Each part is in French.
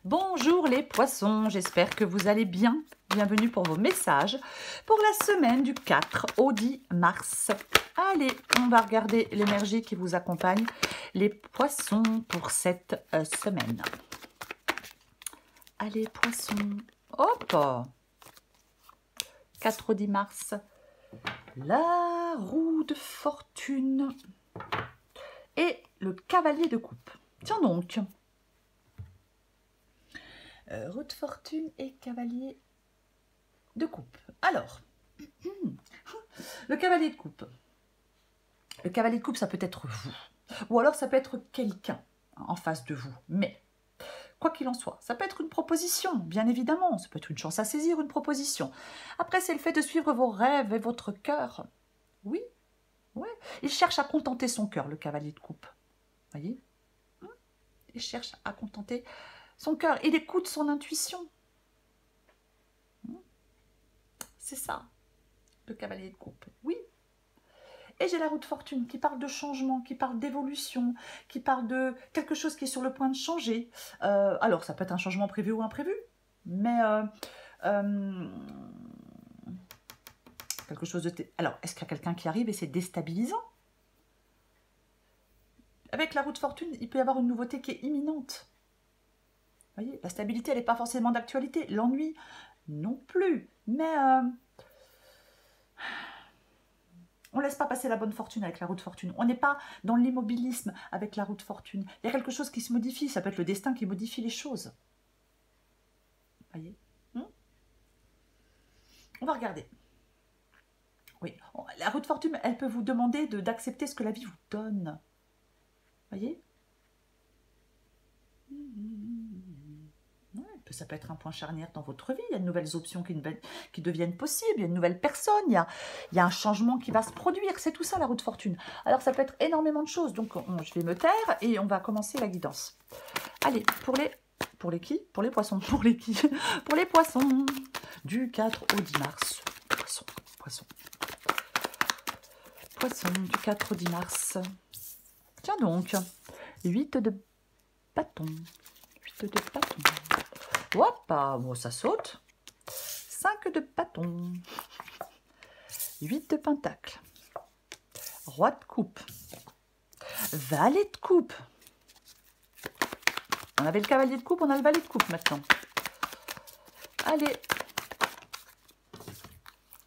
Bonjour les poissons, j'espère que vous allez bien. Bienvenue pour vos messages pour la semaine du 4 au 10 mars. Allez, on va regarder l'énergie qui vous accompagne, les poissons, pour cette semaine. Allez, poissons, hop, 4 au 10 mars, la roue de fortune et le cavalier de coupe. Tiens donc, roue de fortune et cavalier de coupe. Alors, le cavalier de coupe. Le cavalier de coupe, ça peut être vous. Ou alors ça peut être quelqu'un en face de vous. Mais, quoi qu'il en soit, ça peut être une proposition, bien évidemment. Ça peut être une chance à saisir, une proposition. Après, c'est le fait de suivre vos rêves et votre cœur. Oui, ouais. Il cherche à contenter son cœur, le cavalier de coupe. Voyez? Il cherche à contenter son cœur. Il écoute son intuition. C'est ça, le cavalier de coupe. Oui. Et j'ai la roue de fortune qui parle de changement, qui parle d'évolution, qui parle de quelque chose qui est sur le point de changer. Alors, ça peut être un changement prévu ou imprévu, mais quelque chose de... Alors, est-ce qu'il y a quelqu'un qui arrive et c'est déstabilisant? Avec la roue de fortune, il peut y avoir une nouveauté qui est imminente. Vous voyez, la stabilité, elle n'est pas forcément d'actualité. L'ennui, non plus. Mais... on ne laisse pas passer la bonne fortune avec la roue de fortune. On n'est pas dans l'immobilisme avec la roue de fortune. Il y a quelque chose qui se modifie. Ça peut être le destin qui modifie les choses. Vous voyez? On va regarder. Oui, la roue de fortune, elle peut vous demander d'accepter ce que la vie vous donne. Vous voyez? Ça peut être un point charnière dans votre vie. Il y a de nouvelles options qui deviennent possibles. Il y a une nouvelle personne. Il y a un changement qui va se produire. C'est tout ça, la roue de fortune. Alors, ça peut être énormément de choses. Donc, je vais me taire et on va commencer la guidance. Allez, pour les qui? Pour les poissons. Pour les qui? Pour les poissons. Du 4 au 10 mars. Poisson. Poisson, du 4 au 10 mars. Tiens donc. 8 de bâton. 8 de bâton. Hop, bon, ça saute. 5 de bâton. 8 de pentacle. Roi de coupe. Valet de coupe. On avait le cavalier de coupe, on a le valet de coupe maintenant. Allez.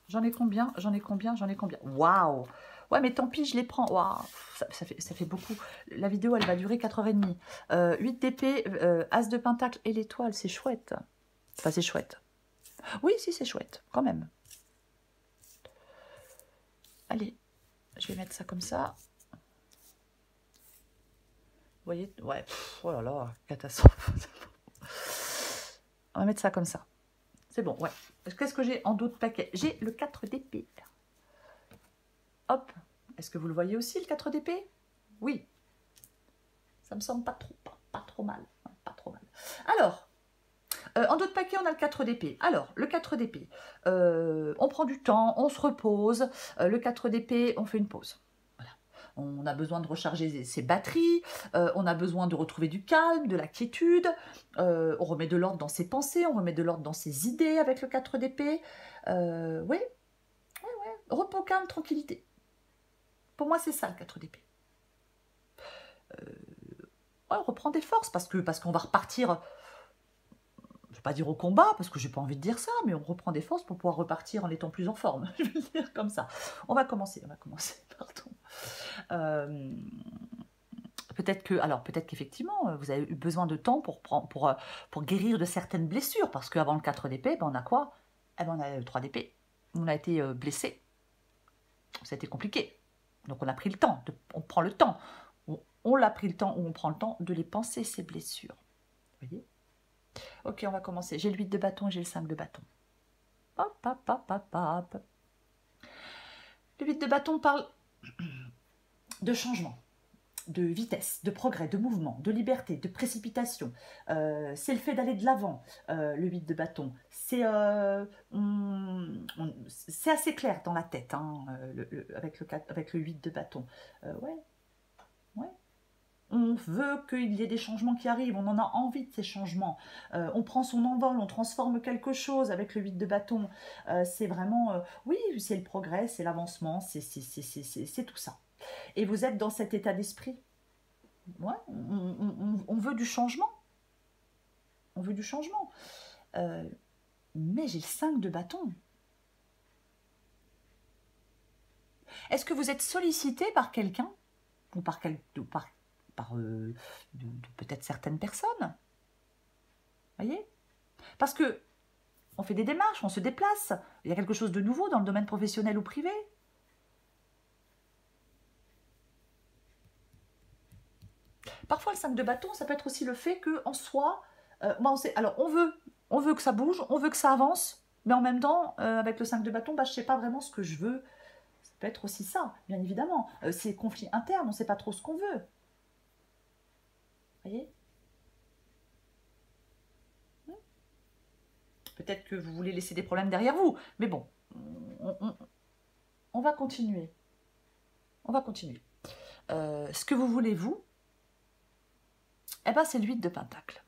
J'en ai combien? Waouh! Ouais, mais tant pis, je les prends. Waouh! Ça fait beaucoup. La vidéo, elle va durer 4h30. 8 d'épée, as de pentacle et l'étoile, c'est chouette. Enfin, c'est chouette. Oui, si, c'est chouette, quand même. Allez, je vais mettre ça comme ça. Vous voyez? Ouais, oh là là, catastrophe. On va mettre ça comme ça. C'est bon, ouais. Qu'est-ce que j'ai en d'autres paquets? J'ai le 4 d'épée. Hop. Est-ce que vous le voyez aussi, le 4 d'épée? Oui. Ça me semble pas trop mal. Pas trop mal. Alors, en d'autres paquets, on a le 4 d'épée. Alors, le 4 d'épée, on prend du temps, on se repose. Le 4 d'épée, on fait une pause. Voilà. On a besoin de recharger ses batteries, on a besoin de retrouver du calme, de la quiétude, on remet de l'ordre dans ses pensées, on remet de l'ordre dans ses idées avec le 4 d'épée. Oui, repos, calme, tranquillité. Pour moi, c'est ça, le 4 d'épée. Ouais, on reprend des forces, parce qu'on va repartir, je ne vais pas dire au combat, parce que j'ai pas envie de dire ça, mais on reprend des forces pour pouvoir repartir en étant plus en forme, je vais le dire comme ça. On va commencer, pardon. Peut-être qu'effectivement, vous avez eu besoin de temps pour guérir de certaines blessures, parce qu'avant le 4 d'épée, ben on a quoi? Eh ben on a le 3 d'épée. On a été blessé. Ça a été compliqué. Donc on a pris le temps, on prend le temps. On l'a pris le temps, ou on prend le temps de les penser, ces blessures. Vous voyez? Ok, on va commencer. J'ai le 8 de bâton et j'ai le 5 de bâton. Hop, hop, hop, hop, hop. Le 8 de bâton parle de changement, de vitesse, de progrès, de mouvement, de liberté, de précipitation. C'est le fait d'aller de l'avant, le 8 de bâton. C'est assez clair dans la tête, hein, avec le 8 de bâton. Ouais. On veut qu'il y ait des changements qui arrivent, on en a envie de ces changements. On prend son envol, on transforme quelque chose avec le 8 de bâton. C'est vraiment, oui, c'est le progrès, c'est l'avancement, c'est tout ça. Et vous êtes dans cet état d'esprit. Ouais, on veut du changement. On veut du changement. Mais j'ai le 5 de bâton. Est-ce que vous êtes sollicité par quelqu'un ou par peut-être certaines personnes? Voyez? Parce que on fait des démarches, on se déplace. Il y a quelque chose de nouveau dans le domaine professionnel ou privé. Parfois, le 5 de bâton, ça peut être aussi le fait qu'en soi, alors on veut que ça bouge, on veut que ça avance, mais en même temps, avec le 5 de bâton, je ne sais pas vraiment ce que je veux. Ça peut être aussi ça, bien évidemment. C'est conflit interne, on ne sait pas trop ce qu'on veut. Voyez? Peut-être que vous voulez laisser des problèmes derrière vous, mais bon, on va continuer. On va continuer. Ce que vous voulez, vous, eh ben, c'est le 8 de pentacle.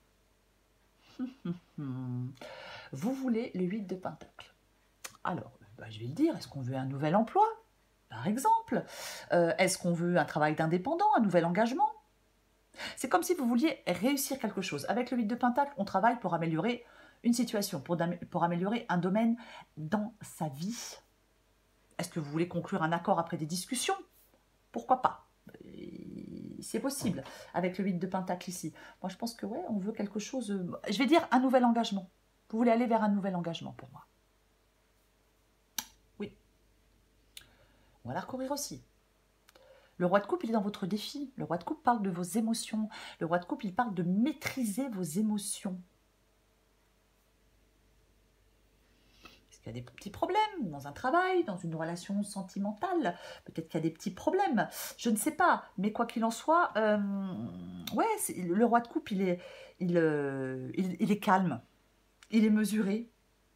Vous voulez le 8 de pentacle. Alors, je vais le dire, est-ce qu'on veut un nouvel emploi, par exemple? Est-ce qu'on veut un travail d'indépendant, un nouvel engagement? C'est comme si vous vouliez réussir quelque chose. Avec le 8 de pentacle, on travaille pour améliorer une situation, pour améliorer un domaine dans sa vie. Est-ce que vous voulez conclure un accord après des discussions? Pourquoi pas? C'est possible avec le 8 de pentacle ici. Moi, je pense que ouais, on veut quelque chose... je vais dire un nouvel engagement. Vous voulez aller vers un nouvel engagement pour moi. Oui. On va la recourir aussi. Le roi de coupe, il est dans votre défi. Le roi de coupe parle de vos émotions. Le roi de coupe, il parle de maîtriser vos émotions. Est-ce qu'il y a des petits problèmes dans un travail, dans une relation sentimentale? Peut-être qu'il y a des petits problèmes. Je ne sais pas. Mais quoi qu'il en soit, ouais, le roi de coupe, il est calme. Il est mesuré.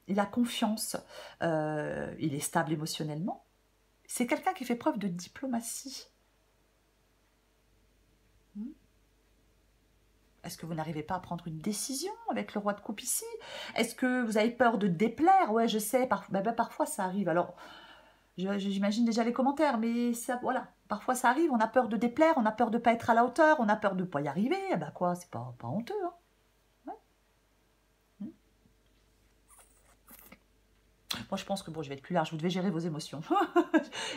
Il a confiance. Il est stable émotionnellement. C'est quelqu'un qui fait preuve de diplomatie. Est-ce que vous n'arrivez pas à prendre une décision avec le roi de coupe ici? Est-ce que vous avez peur de déplaire? Ouais, je sais, parfois ça arrive. Alors, j'imagine déjà les commentaires, mais ça, voilà, parfois ça arrive, on a peur de déplaire, on a peur de ne pas être à la hauteur, on a peur de ne pas y arriver. Eh ben quoi, c'est pas honteux, hein. Ouais. Moi, je pense que, bon, je vais être plus large, vous devez gérer vos émotions.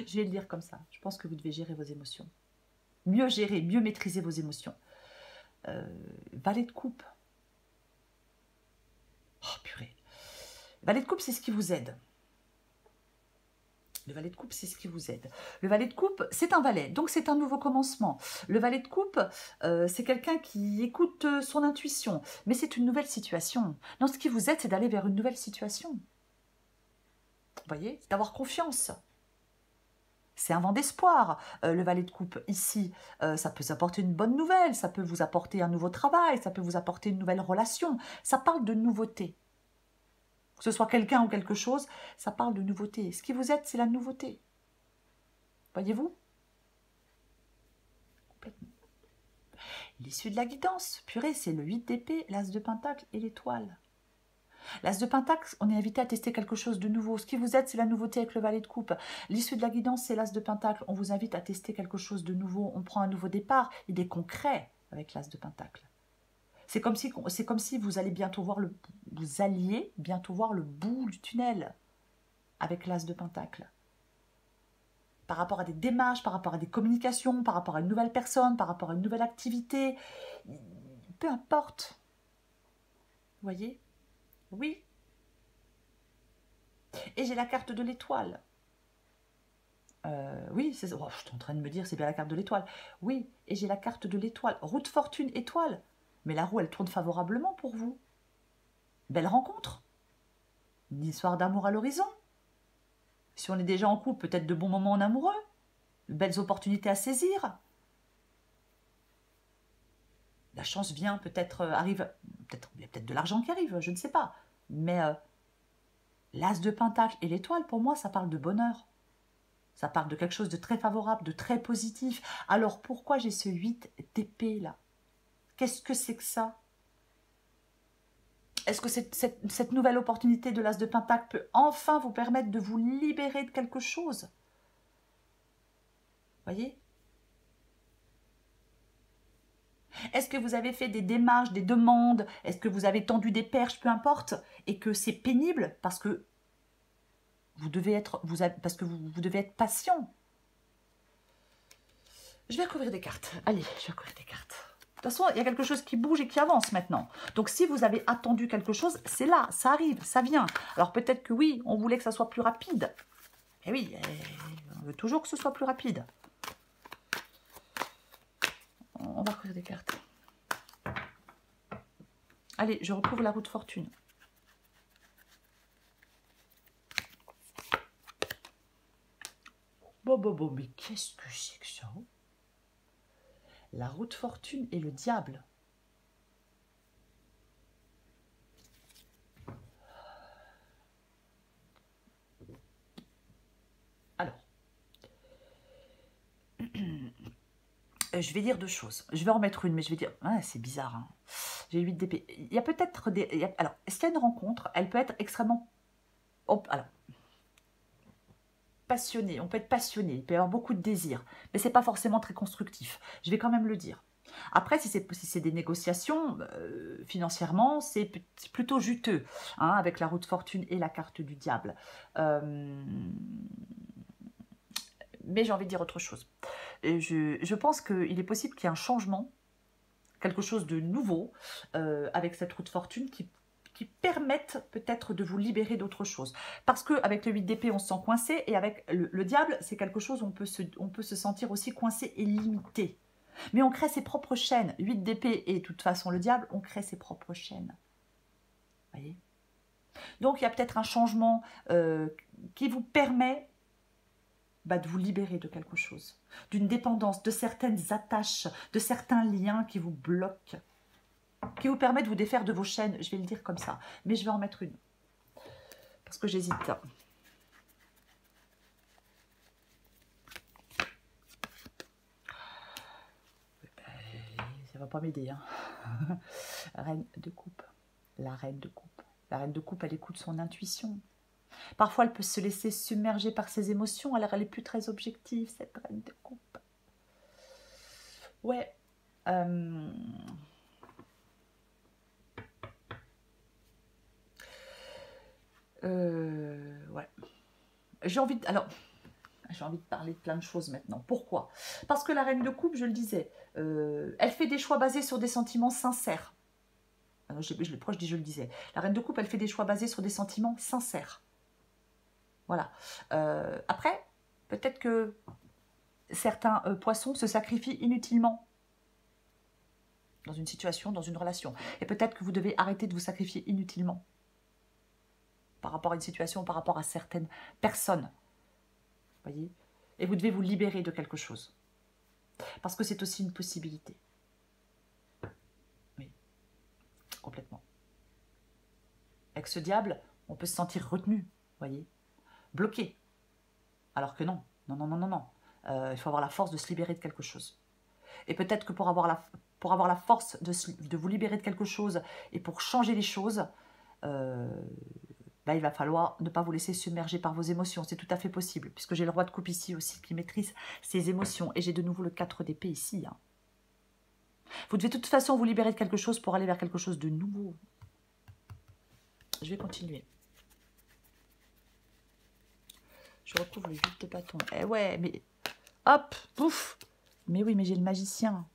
Je vais le dire comme ça. Je pense que vous devez gérer vos émotions. Mieux gérer, mieux maîtriser vos émotions. Valet de coupe. Oh purée. Valet de coupe, c'est ce qui vous aide. Le valet de coupe, c'est ce qui vous aide. Le valet de coupe, c'est un valet, donc c'est un nouveau commencement. Le valet de coupe, c'est quelqu'un qui écoute son intuition, mais c'est une nouvelle situation. Non, ce qui vous aide, c'est d'aller vers une nouvelle situation. Vous voyez, c'est d'avoir confiance. C'est un vent d'espoir, le valet de coupe. Ici, ça peut vous apporter une bonne nouvelle, ça peut vous apporter un nouveau travail, ça peut vous apporter une nouvelle relation. Ça parle de nouveauté. Que ce soit quelqu'un ou quelque chose, ça parle de nouveauté. Ce qui vous aide, c'est la nouveauté. Voyez-vous? Complètement. L'issue de la guidance, purée, c'est le 8 d'épée, l'as de pentacle et l'étoile. L'as de pentacle, on est invité à tester quelque chose de nouveau. Ce qui vous aide, c'est la nouveauté avec le valet de coupe. L'issue de la guidance, c'est l'as de pentacle. On vous invite à tester quelque chose de nouveau. On prend un nouveau départ. Il est concret avec l'as de pentacle. C'est comme si vous alliez bientôt voir le bout du tunnel avec l'as de pentacle. Par rapport à des démarches, par rapport à des communications, par rapport à une nouvelle personne, par rapport à une nouvelle activité, peu importe. Vous voyez? Oui. Et j'ai la carte de l'étoile. Oui, je suis en train de me dire, c'est bien la carte de l'étoile. Oui, et j'ai la carte de l'étoile. Roue de fortune, étoile. Mais la roue, elle tourne favorablement pour vous. Belle rencontre. Une histoire d'amour à l'horizon. Si on est déjà en couple, peut-être de bons moments en amoureux. De belles opportunités à saisir. La chance vient, arrive, il y a peut-être de l'argent qui arrive, je ne sais pas. Mais l'as de pentacle et l'étoile, pour moi, ça parle de bonheur. Ça parle de quelque chose de très favorable, de très positif. Alors pourquoi j'ai ce 8 d'épée là? Qu'est-ce que c'est que ça? Est-ce que cette nouvelle opportunité de l'As de Pentacle peut enfin vous permettre de vous libérer de quelque chose? Voyez? Est-ce que vous avez fait des démarches, des demandes? Est-ce que vous avez tendu des perches, peu importe, et que c'est pénible parce que vous devez être, vous devez être patient? Je vais recouvrir des cartes. Allez, je vais recouvrir des cartes. De toute façon, il y a quelque chose qui bouge et qui avance maintenant. Donc, si vous avez attendu quelque chose, c'est là, ça arrive, ça vient. Alors, peut-être que oui, on voulait que ça soit plus rapide. Et oui, on veut toujours que ce soit plus rapide. On va recouvrir des cartes. Allez, je recouvre la roue de fortune. Bon, mais qu'est-ce que c'est que ça? La roue de fortune et le diable. Alors, je vais dire deux choses. Je vais en mettre une, mais je vais dire... Ah, c'est bizarre, hein. J'ai 8 d'épée. Il y a peut-être des... Alors, s'il y a une rencontre, elle peut être extrêmement... alors, passionné, on peut être passionné, il peut y avoir beaucoup de désir, mais c'est pas forcément très constructif. Je vais quand même le dire. Après, si c'est des négociations, financièrement, c'est plutôt juteux, hein, avec la roue de fortune et la carte du diable. Mais j'ai envie de dire autre chose. Je pense qu'il est possible qu'il y ait un changement, quelque chose de nouveau, avec cette roue de fortune qui permettent peut-être de vous libérer d'autre chose. Parce qu'avec le 8 d'épée, on se sent coincé, et avec le diable, c'est quelque chose où on peut se sentir aussi coincé et limité. Mais on crée ses propres chaînes. 8 d'épée et de toute façon le diable, on crée ses propres chaînes. Voyez? Donc il y a peut-être un changement qui vous permet de vous libérer de quelque chose, d'une dépendance, de certaines attaches, de certains liens qui vous bloquent, qui vous permettent de vous défaire de vos chaînes, je vais le dire comme ça, mais je vais en mettre une, parce que j'hésite. Ça va pas m'aider, hein. Reine de coupe, la reine de coupe. La reine de coupe, elle écoute son intuition. Parfois, elle peut se laisser submerger par ses émotions, alors elle n'est plus très objective, cette reine de coupe. Ouais. Ouais. J'ai envie de... Alors, j'ai envie de parler de plein de choses maintenant. Pourquoi? Parce que la reine de coupe, je le disais, elle fait des choix basés sur des sentiments sincères. Pourquoi je dis je le disais? La reine de coupe, elle fait des choix basés sur des sentiments sincères. Voilà. Après, peut-être que certains poissons se sacrifient inutilement dans une situation, dans une relation. Et peut-être que vous devez arrêter de vous sacrifier inutilement par rapport à une situation, par rapport à certaines personnes. Voyez? Et vous devez vous libérer de quelque chose. Parce que c'est aussi une possibilité. Oui, complètement. Avec ce diable, on peut se sentir retenu, voyez, bloqué. Alors que non, non. Il faut avoir la force de se libérer de quelque chose. Et peut-être que pour avoir la force de vous libérer de quelque chose et pour changer les choses, il va falloir ne pas vous laisser submerger par vos émotions. C'est tout à fait possible, puisque j'ai le roi de coupe ici aussi qui maîtrise ses émotions. Et j'ai de nouveau le 4 d'épée ici. Hein. Vous devez de toute façon vous libérer de quelque chose pour aller vers quelque chose de nouveau. Je vais continuer. Je recouvre le 8 de bâton. Eh ouais, mais... Hop, pouf. Mais oui, mais j'ai le magicien.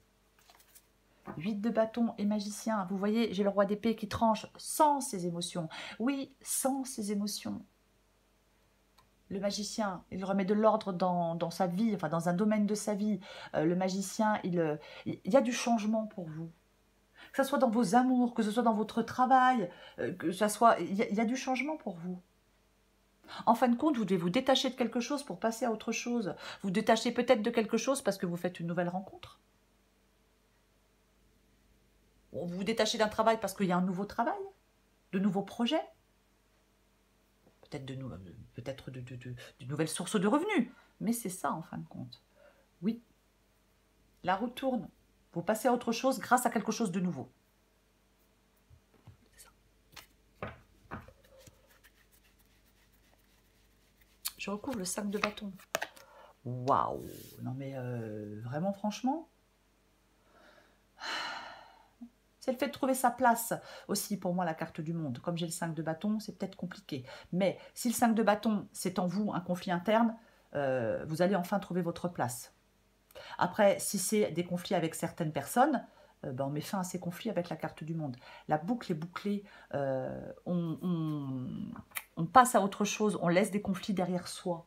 8 de bâton et magicien. Vous voyez, j'ai le roi d'épée qui tranche sans ses émotions. Oui, sans ses émotions. Le magicien, il remet de l'ordre dans sa vie, enfin dans un domaine de sa vie. Le magicien, il y a du changement pour vous. Que ce soit dans vos amours, que ce soit dans votre travail, que ça soit, il y a du changement pour vous. En fin de compte, vous devez vous détacher de quelque chose pour passer à autre chose. Vous détachez peut-être de quelque chose parce que vous faites une nouvelle rencontre. Vous vous détachez d'un travail parce qu'il y a un nouveau travail, de nouveaux projets, peut-être de nouvelles sources de revenus. Mais c'est ça en fin de compte. Oui, la roue tourne. Vous passez à autre chose grâce à quelque chose de nouveau. C'est ça. Je recouvre le 5 de bâton. Waouh! Non mais vraiment franchement, c'est le fait de trouver sa place aussi pour moi la carte du monde. Comme j'ai le 5 de bâton, c'est peut-être compliqué. Mais si le 5 de bâton, c'est en vous un conflit interne, vous allez enfin trouver votre place. Après, si c'est des conflits avec certaines personnes, ben on met fin à ces conflits avec la carte du monde. La boucle est bouclée, on passe à autre chose, on laisse des conflits derrière soi.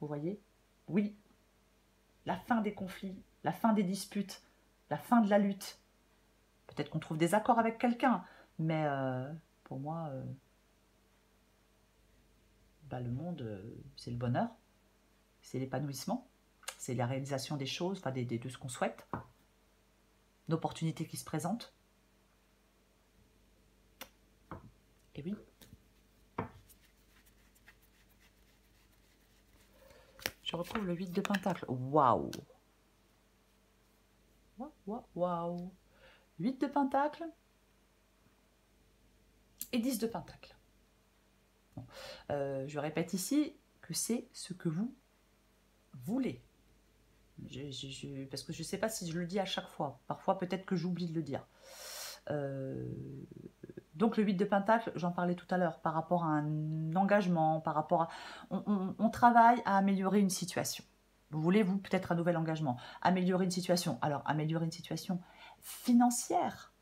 Vous voyez? Oui, la fin des conflits, la fin des disputes, la fin de la lutte. Peut-être qu'on trouve des accords avec quelqu'un, mais pour moi, bah, le monde, c'est le bonheur, c'est l'épanouissement, c'est la réalisation des choses, enfin de ce qu'on souhaite, d'opportunités qui se présentent. Et oui. Je retrouve le 8 de Pentacle. Waouh! Waouh, waouh! 8 de Pentacle et 10 de Pentacle. Bon. Je répète ici que c'est ce que vous voulez. Parce que je ne sais pas si je le dis à chaque fois. Parfois, peut-être que j'oublie de le dire. Donc, le 8 de Pentacle, j'en parlais tout à l'heure, par rapport à un engagement, par rapport à... On travaille à améliorer une situation. Vous voulez, vous, peut-être un nouvel engagement. Améliorer une situation. Alors, améliorer une situation financière.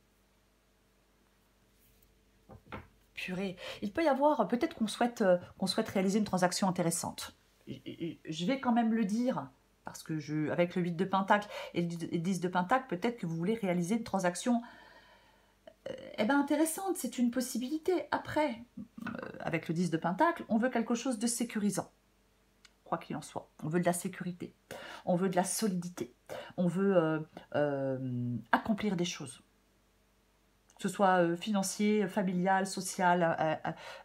Purée. Il peut y avoir, peut-être qu'on souhaite réaliser une transaction intéressante. Je vais quand même le dire, parce que avec le 8 de Pentacle et le 10 de Pentacle, peut-être que vous voulez réaliser une transaction intéressante, c'est une possibilité. Après, avec le 10 de Pentacle, on veut quelque chose de sécurisant. Quoi qu'il en soit, on veut de la sécurité, on veut de la solidité, on veut accomplir des choses. Que ce soit financier, familial, social,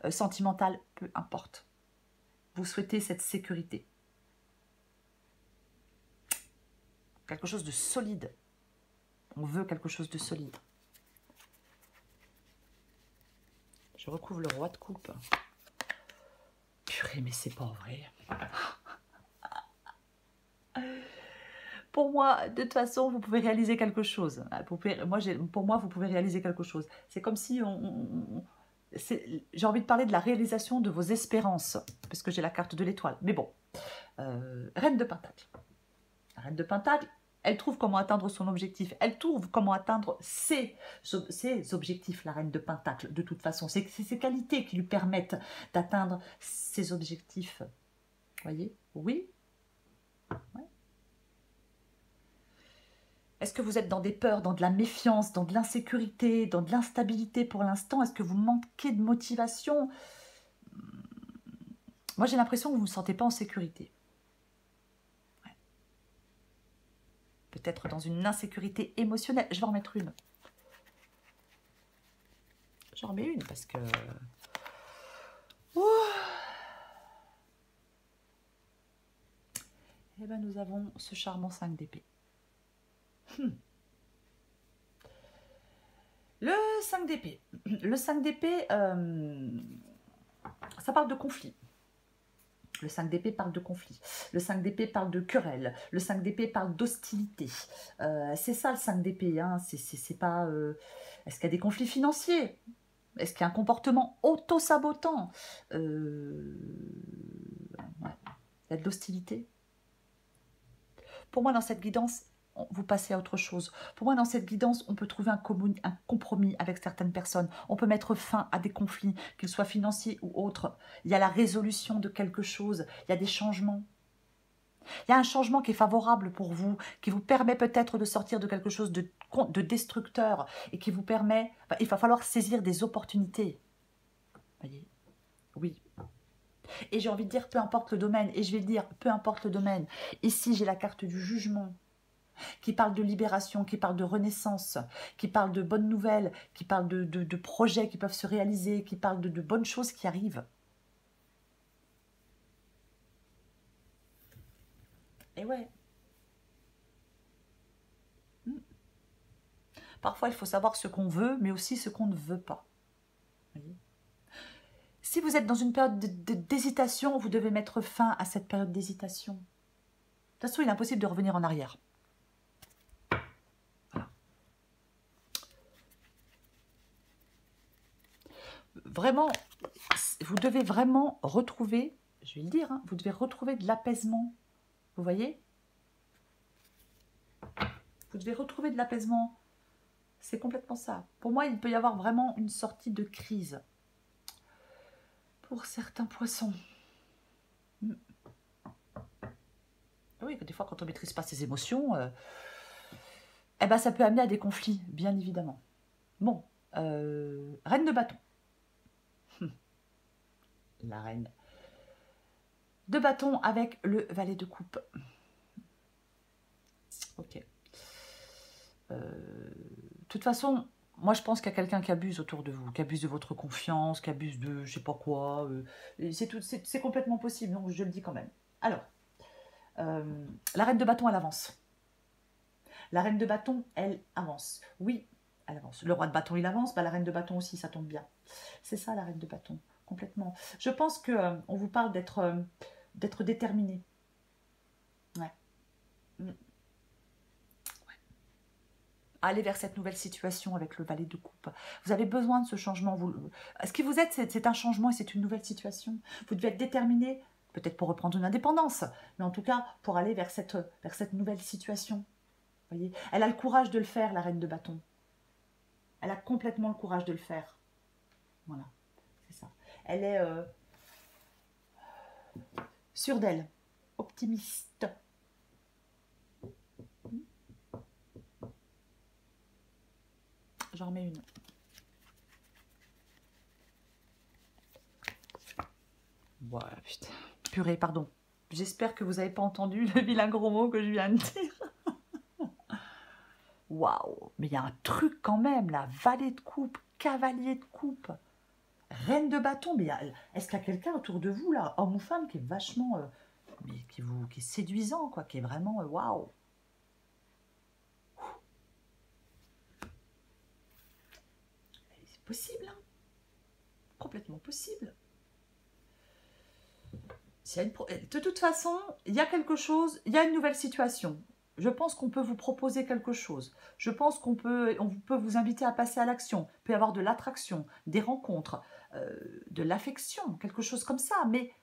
sentimental, peu importe. Vous souhaitez cette sécurité. Quelque chose de solide. On veut quelque chose de solide. Je recouvre le roi de coupe. Purée, mais c'est pas vrai. Pour moi, de toute façon, vous pouvez réaliser quelque chose. Pour moi, vous pouvez réaliser quelque chose. C'est comme si j'ai envie de parler de la réalisation de vos espérances, parce que j'ai la carte de l'étoile. Mais bon, Reine de Pentacle. La Reine de Pentacle, elle trouve comment atteindre son objectif. Elle trouve comment atteindre ses objectifs, la Reine de Pentacle, de toute façon. C'est ses qualités qui lui permettent d'atteindre ses objectifs. Vous voyez? Oui. Ouais. Est-ce que vous êtes dans des peurs, dans de la méfiance, dans de l'insécurité, dans de l'instabilité pour l'instant? Est-ce que vous manquez de motivation? Moi, j'ai l'impression que vous ne vous sentez pas en sécurité. Ouais. Peut-être dans une insécurité émotionnelle. Je vais en remettre une. J'en remets une parce que... Ouh. Eh bien, nous avons ce charmant 5 d'épée. Le 5 d'épée. Le 5 d'épée, ça parle de conflit. Le 5 d'épée parle de conflit. Le 5 d'épée parle de querelle. Le 5 d'épée parle d'hostilité. C'est ça le 5 d'épée. Hein. C'est pas... Est-ce qu'il y a des conflits financiers? Est-ce qu'il y a un comportement auto-sabotant? Ouais. Il y a de l'hostilité. Pour moi, dans cette guidance, vous passez à autre chose. Pour moi, dans cette guidance, on peut trouver un compromis avec certaines personnes. On peut mettre fin à des conflits, qu'ils soient financiers ou autres. Il y a la résolution de quelque chose. Il y a des changements. Il y a un changement qui est favorable pour vous, qui vous permet peut-être de sortir de quelque chose de destructeur et qui vous permet... Enfin, il va falloir saisir des opportunités. Vous voyez? Oui. Et j'ai envie de dire, peu importe le domaine. Et je vais dire, peu importe le domaine. Ici, j'ai la carte du jugement, qui parle de libération, qui parle de renaissance, qui parle de bonnes nouvelles, qui parle de projets qui peuvent se réaliser, qui parle de bonnes choses qui arrivent. Et ouais. Mm. Parfois, il faut savoir ce qu'on veut, mais aussi ce qu'on ne veut pas. Voyez. Si vous êtes dans une période d'hésitation, vous devez mettre fin à cette période d'hésitation. De toute façon, il est impossible de revenir en arrière. Voilà. Vraiment, vous devez vraiment retrouver, je vais le dire, hein, vous devez retrouver de l'apaisement. Vous voyez? Vous devez retrouver de l'apaisement. C'est complètement ça. Pour moi, il peut y avoir vraiment une sortie de crise. Pour certains poissons. Oui, des fois, quand on ne maîtrise pas ses émotions, eh ben, ça peut amener à des conflits, bien évidemment. Bon, reine de bâton. La reine de bâton avec le valet de coupe. Ok. De toute façon, moi je pense qu'il y a quelqu'un qui abuse autour de vous, qui abuse de votre confiance, qui abuse de je sais pas quoi. C'est complètement possible, donc je le dis quand même. Alors, la reine de bâton, elle avance. La reine de bâton, elle avance. Oui, elle avance. Le roi de bâton, il avance. Bah, la reine de bâton aussi, ça tombe bien. C'est ça, la reine de bâton, complètement. Je pense qu'on vous parle d'être déterminé. Ouais. Ouais. Aller vers cette nouvelle situation avec le valet de coupe. Vous avez besoin de ce changement. Ce qui vous êtes, c'est un changement et c'est une nouvelle situation. Vous devez être déterminé, peut-être pour reprendre une indépendance, mais en tout cas pour aller vers cette nouvelle situation. Voyez, elle a le courage de le faire, la reine de bâton. Elle a complètement le courage de le faire. Voilà, c'est ça. Elle est sûre d'elle, optimiste. J'en remets une. Voilà, putain. Purée, pardon. J'espère que vous n'avez pas entendu le vilain gros mot que je viens de dire. Waouh, mais il y a un truc quand même, là. Valet de coupe, cavalier de coupe, reine de bâton. Mais est-ce qu'il y a quelqu'un autour de vous, là, homme ou femme, qui est vachement... mais qui est séduisant, quoi, qui est vraiment... waouh. C'est possible, hein. Complètement possible. De toute façon, il y a quelque chose, il y a une nouvelle situation. Je pense qu'on peut vous proposer quelque chose. Je pense qu'on peut vous inviter à passer à l'action. Il peut y avoir de l'attraction, des rencontres, de l'affection, quelque chose comme ça. Mais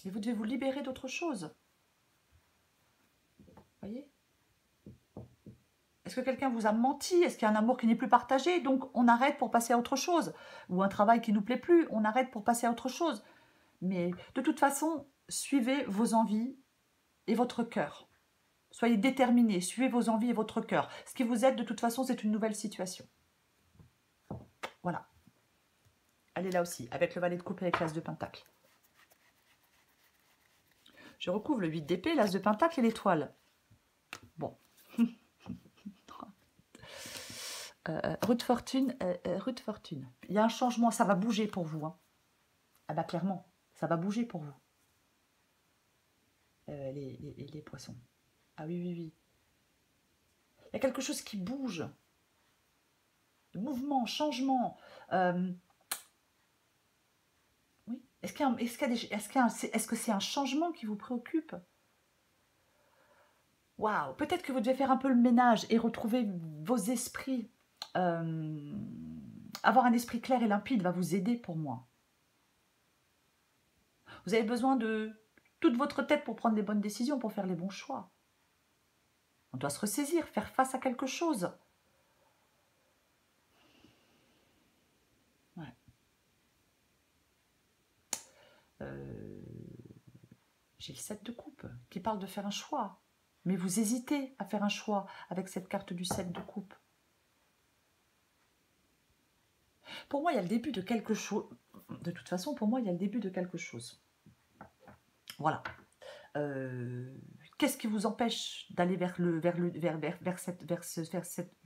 vous devez vous libérer d'autre chose. Voyez? Est-ce que quelqu'un vous a menti? Est-ce qu'il y a un amour qui n'est plus partagé? Donc on arrête pour passer à autre chose. Ou un travail qui ne nous plaît plus, on arrête pour passer à autre chose. Mais de toute façon, suivez vos envies et votre cœur. Soyez déterminés, suivez vos envies et votre cœur. Ce qui vous aide, de toute façon, c'est une nouvelle situation. Voilà. Elle est là aussi, avec le valet de coupe et avec l'as de pentacle. Je recouvre le 8 d'épée, l'as de pentacle et l'étoile. Bon. Route fortune, route fortune. Il y a un changement, ça va bouger pour vous. Hein. Ah bah clairement, ça va bouger pour vous. Les poissons. Ah oui, oui, oui. Il y a quelque chose qui bouge. Mouvement, changement. Oui. Est-ce que c'est un changement qui vous préoccupe? Waouh. Peut-être que vous devez faire un peu le ménage et retrouver vos esprits. Avoir un esprit clair et limpide va vous aider pour moi. Vous avez besoin de toute votre tête pour prendre les bonnes décisions, pour faire les bons choix. On doit se ressaisir, faire face à quelque chose. Ouais. J'ai le 7 de coupe qui parle de faire un choix. Mais vous hésitez à faire un choix avec cette carte du 7 de coupe. Pour moi, il y a le début de quelque chose. De toute façon, pour moi, il y a le début de quelque chose. Voilà. Qu'est-ce qui vous empêche d'aller de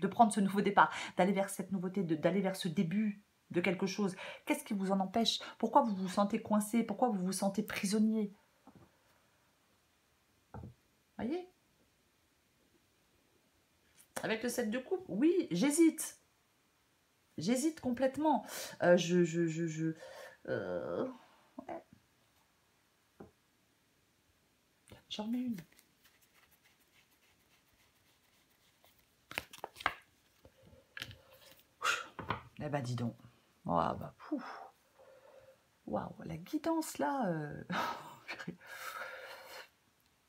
prendre ce nouveau départ, d'aller vers cette nouveauté, d'aller vers ce début de quelque chose? Qu'est-ce qui vous en empêche? Pourquoi vous vous sentez coincé? Pourquoi vous vous sentez prisonnier? Voyez? Avec le 7 de coupe, oui, j'hésite. J'hésite complètement. Ouais. J'en remets une. Eh ben, dis donc. Oh, bah, waouh, la guidance là.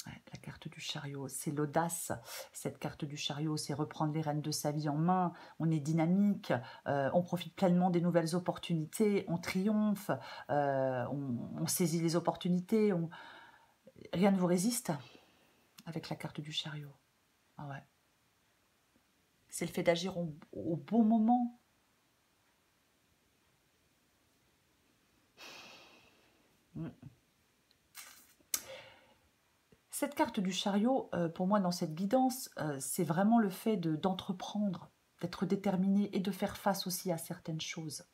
Ouais, la carte du chariot, c'est l'audace. Cette carte du chariot, c'est reprendre les rênes de sa vie en main. On est dynamique, on profite pleinement des nouvelles opportunités, on triomphe, on saisit les opportunités. Rien ne vous résiste avec la carte du chariot. Ah ouais. C'est le fait d'agir au bon moment. Cette carte du chariot, pour moi, dans cette guidance, c'est vraiment le fait d'entreprendre, d'être déterminé et de faire face aussi à certaines choses.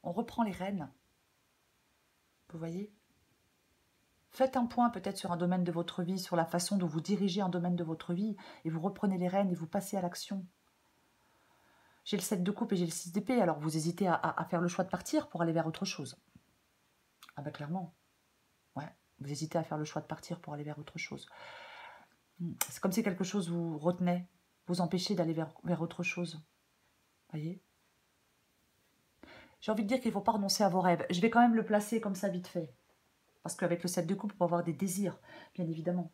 On reprend les rênes. Vous voyez? Faites un point peut-être sur un domaine de votre vie, sur la façon dont vous dirigez un domaine de votre vie, et vous reprenez les rênes et vous passez à l'action. J'ai le 7 de coupe et j'ai le 6 d'épée, alors vous hésitez à faire le choix de partir pour aller vers autre chose. Ah bah clairement, ouais, vous hésitez à faire le choix de partir pour aller vers autre chose. C'est comme si quelque chose vous retenait, vous empêchez d'aller vers autre chose. Voyez? J'ai envie de dire qu'il ne faut pas renoncer à vos rêves. Je vais quand même le placer comme ça vite fait. Parce qu'avec le 7 de coupe, on peut avoir des désirs, bien évidemment.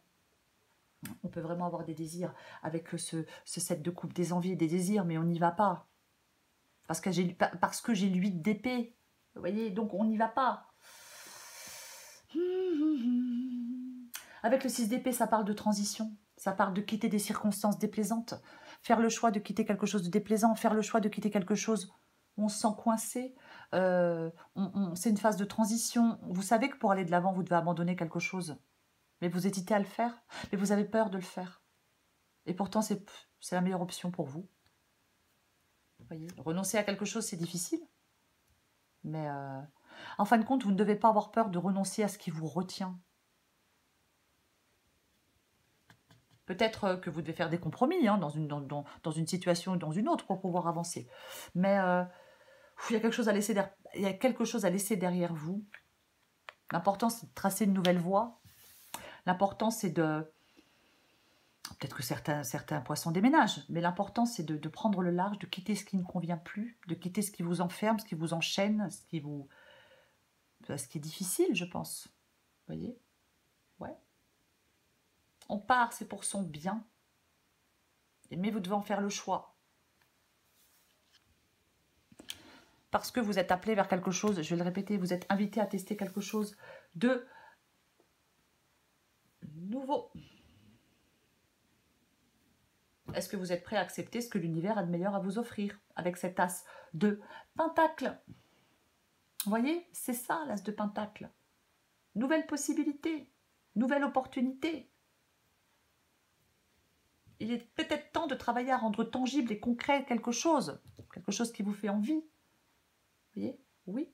On peut vraiment avoir des désirs avec ce 7 de coupe, des envies et des désirs, mais on n'y va pas. Parce que j'ai le 8 d'épée. Vous voyez, donc on n'y va pas. Avec le 6 d'épée, ça parle de transition. Ça parle de quitter des circonstances déplaisantes. Faire le choix de quitter quelque chose de déplaisant. Faire le choix de quitter quelque chose où on se sent coincé. C'est une phase de transition. Vous savez que pour aller de l'avant, vous devez abandonner quelque chose. Mais vous hésitez à le faire. Mais vous avez peur de le faire. Et pourtant, c'est la meilleure option pour vous. Vous voyez, renoncer à quelque chose, c'est difficile. Mais en fin de compte, vous ne devez pas avoir peur de renoncer à ce qui vous retient. Peut-être que vous devez faire des compromis dans une situation ou dans une autre pour pouvoir avancer. Mais il y a quelque chose à laisser derrière vous. L'important, c'est de tracer une nouvelle voie. L'important, c'est de... Peut-être que certains poissons déménagent, mais l'important, c'est de prendre le large, de quitter ce qui ne convient plus, de quitter ce qui vous enferme, ce qui vous enchaîne, ce qui est difficile, je pense. Vous voyez? Ouais. On part, c'est pour son bien. Mais vous devez en faire le choix. Parce que vous êtes appelé vers quelque chose, je vais le répéter, vous êtes invité à tester quelque chose de nouveau. Est-ce que vous êtes prêt à accepter ce que l'univers a de meilleur à vous offrir avec cet as de pentacle? Vous voyez, c'est ça l'as de pentacle. Nouvelle possibilité, nouvelle opportunité. Il est peut-être temps de travailler à rendre tangible et concret quelque chose qui vous fait envie. Vous voyez? Oui.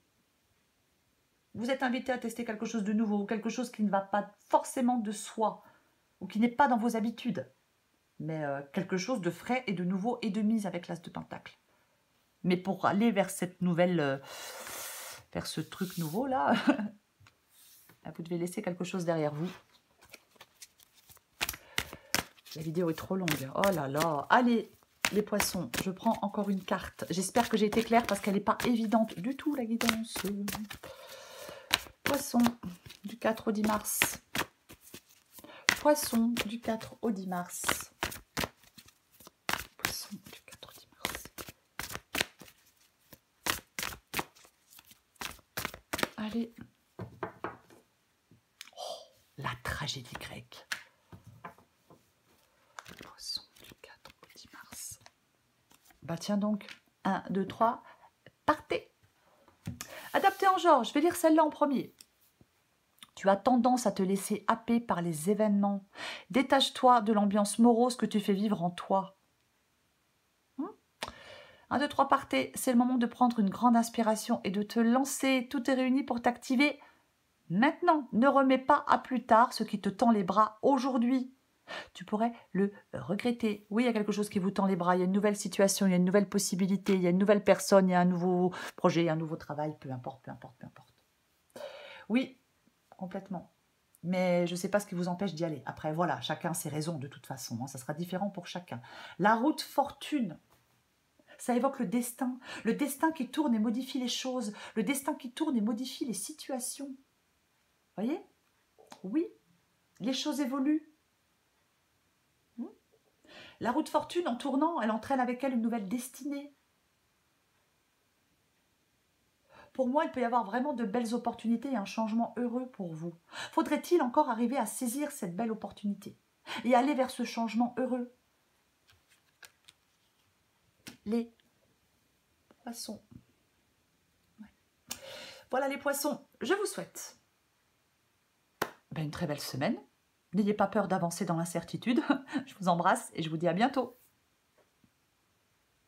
Vous êtes invité à tester quelque chose de nouveau, ou quelque chose qui ne va pas forcément de soi, ou qui n'est pas dans vos habitudes, mais quelque chose de frais et de nouveau et de mise avec l'as de pentacle. Mais pour aller vers cette nouvelle, vers ce truc nouveau là, vous devez laisser quelque chose derrière vous. La vidéo est trop longue. Oh là là. Allez, les poissons, je prends encore une carte. J'espère que j'ai été claire parce qu'elle n'est pas évidente du tout, la guidance. Poisson, du 4 au 10 mars. Poisson, du 4 au 10 mars. Poisson, du 4 au 10 mars. Allez. Oh, la tragédie grecque. Poisson, du 4 au 10 mars. Bah tiens donc. 1, 2, 3. Partez. Adapté en genre. Je vais lire celle-là en premier. Tu as tendance à te laisser happer par les événements. Détache-toi de l'ambiance morose que tu fais vivre en toi. 1, 2, 3, partez. C'est le moment de prendre une grande inspiration et de te lancer. Tout est réuni pour t'activer maintenant. Ne remets pas à plus tard ce qui te tend les bras aujourd'hui. Tu pourrais le regretter. Oui, il y a quelque chose qui vous tend les bras, il y a une nouvelle situation, il y a une nouvelle possibilité, il y a une nouvelle personne, il y a un nouveau projet, un nouveau travail, peu importe, peu importe, peu importe. Oui, complètement. Mais je ne sais pas ce qui vous empêche d'y aller. Après, voilà, chacun ses raisons de toute façon. Hein, ça sera différent pour chacun. La route fortune, ça évoque le destin qui tourne et modifie les choses, le destin qui tourne et modifie les situations. Voyez? Oui, les choses évoluent. La route fortune, en tournant, elle entraîne avec elle une nouvelle destinée. Pour moi, il peut y avoir vraiment de belles opportunités et un changement heureux pour vous. Faudrait-il encore arriver à saisir cette belle opportunité et aller vers ce changement heureux? Les poissons. Ouais. Voilà les poissons, je vous souhaite une très belle semaine. N'ayez pas peur d'avancer dans l'incertitude. Je vous embrasse et je vous dis à bientôt.